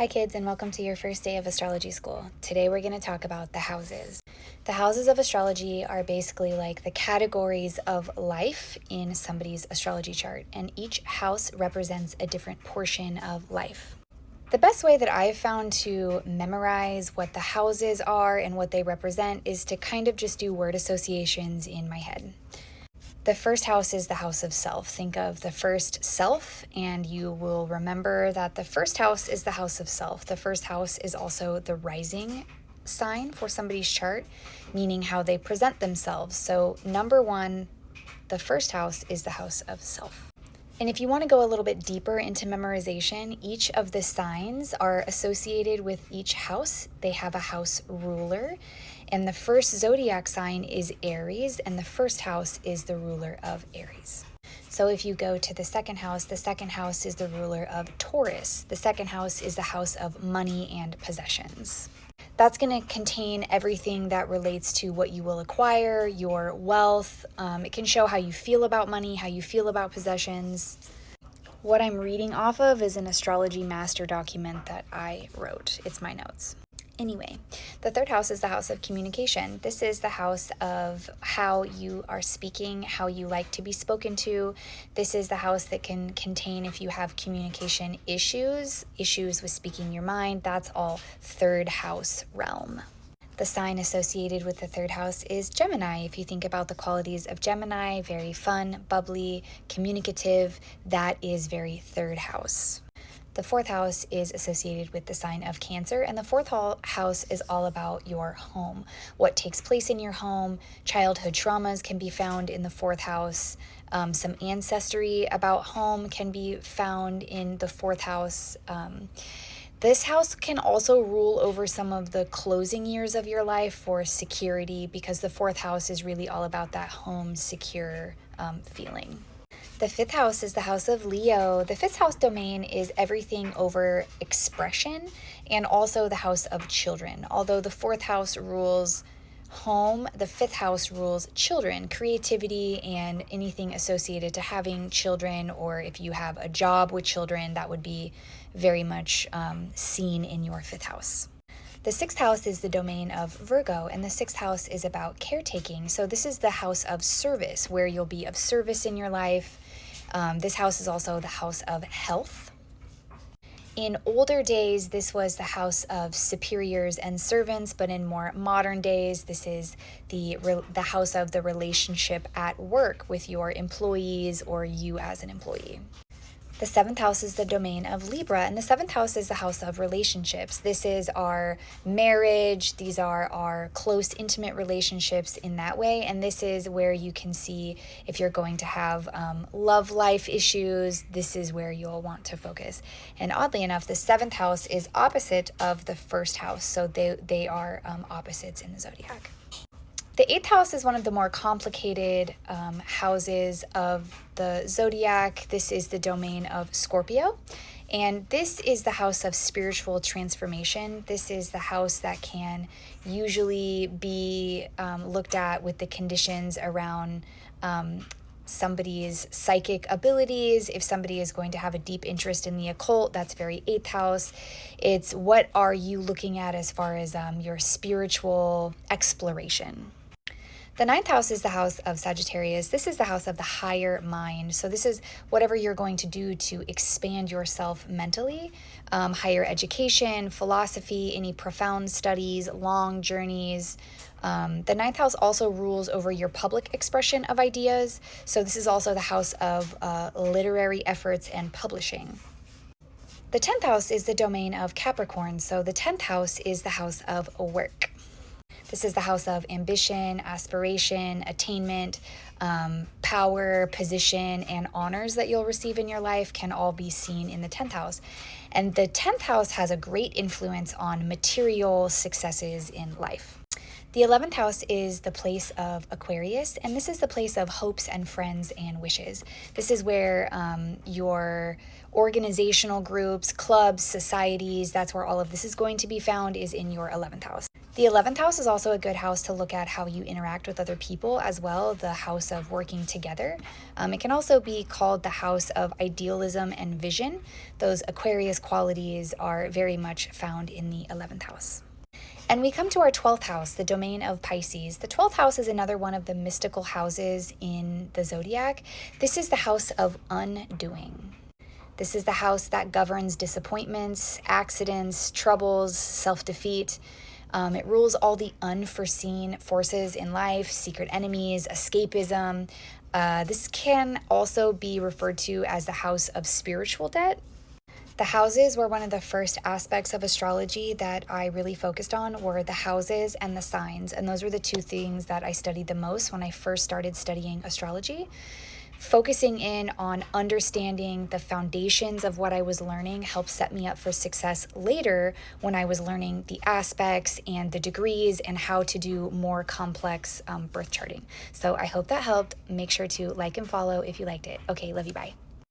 Hi kids, and welcome to your first day of astrology school. Today we're going to talk about the houses. The houses of astrology are basically like the categories of life in somebody's astrology chart, and each house represents a different portion of life. The best way that I've found to memorize what the houses are and what they represent is to kind of just do word associations in my head. The first house is the house of self. Think of the first self, and you will remember that the first house is the house of self. The first house is also the rising sign for somebody's chart, meaning how they present themselves. So, number one, the first house is the house of self. And if you want to go a little bit deeper into memorization, each of the signs are associated with each house. They have a house ruler. And the first zodiac sign is Aries, and the first house is the ruler of Aries. So if you go to the second house is the ruler of Taurus. The second house is the house of money and possessions. That's going to contain everything that relates to what you will acquire, your wealth. It can show how you feel about money, how you feel about possessions. What I'm reading off of is an astrology master document that I wrote. It's my notes. Anyway, the third house is the house of communication. This is the house of how you are speaking, how you like to be spoken to. This is the house that can contain, if you have communication issues with speaking your mind, that's all third house realm. The sign associated with the third house is Gemini. If you think about the qualities of Gemini, very fun, bubbly, communicative, that is very third house. The fourth house is associated with the sign of Cancer, and the fourth house is all about your home, what takes place in your home. Childhood traumas can be found in the fourth house. Some ancestry about home can be found in the fourth house. This house can also rule over some of the closing years of your life for security, because the fourth house is really all about that home secure feeling. The fifth house is the house of Leo. The fifth house domain is everything over expression and also the house of children. Although the fourth house rules home, the fifth house rules children, creativity, and anything associated to having children, or if you have a job with children, that would be very much seen in your fifth house. The sixth house is the domain of Virgo, and the sixth house is about caretaking. So this is the house of service, where you'll be of service in your life. This house is also the house of health. In older days, this was the house of superiors and servants, but in more modern days, this is the house of the relationship at work with your employees or you as an employee. The seventh house is the domain of Libra, and the seventh house is the house of relationships. This is our marriage. These are our close, intimate relationships in that way, and this is where you can see if you're going to have love life issues. This is where you'll want to focus. And oddly enough, the seventh house is opposite of the first house, so they are opposites in the zodiac. The eighth house is one of the more complicated houses of the zodiac. This is the domain of Scorpio, and this is the house of spiritual transformation. This is the house that can usually be looked at with the conditions around somebody's psychic abilities. If somebody is going to have a deep interest in the occult, that's very eighth house. It's what are you looking at as far as your spiritual exploration. The ninth house is the house of Sagittarius. This is the house of the higher mind. So this is whatever you're going to do to expand yourself mentally, higher education, philosophy, any profound studies, long journeys. The ninth house also rules over your public expression of ideas. So this is also the house of literary efforts and publishing. The 10th house is the domain of Capricorn. So the 10th house is the house of work. This is the house of ambition, aspiration, attainment, power, position, and honors that you'll receive in your life can all be seen in the 10th house. And the 10th house has a great influence on material successes in life. The 11th house is the place of Aquarius, and this is the place of hopes and friends and wishes. This is where your organizational groups, clubs, societies, that's where all of this is going to be found, is in your 11th house. The 11th house is also a good house to look at how you interact with other people as well, the house of working together. It can also be called the house of idealism and vision. Those Aquarius qualities are very much found in the 11th house. And we come to our 12th house, the domain of Pisces. The 12th house is another one of the mystical houses in the zodiac. This is the house of undoing. This is the house that governs disappointments, accidents, troubles, self-defeat. It rules all the unforeseen forces in life, secret enemies, escapism. This can also be referred to as the house of spiritual debt. The houses were one of the first aspects of astrology that I really focused on were the houses and the signs. And those were the two things that I studied the most when I first started studying astrology. Focusing in on understanding the foundations of what I was learning helped set me up for success later when I was learning the aspects and the degrees and how to do more complex birth charting. So I hope that helped. Make sure to like and follow if you liked it. Okay, love you, bye.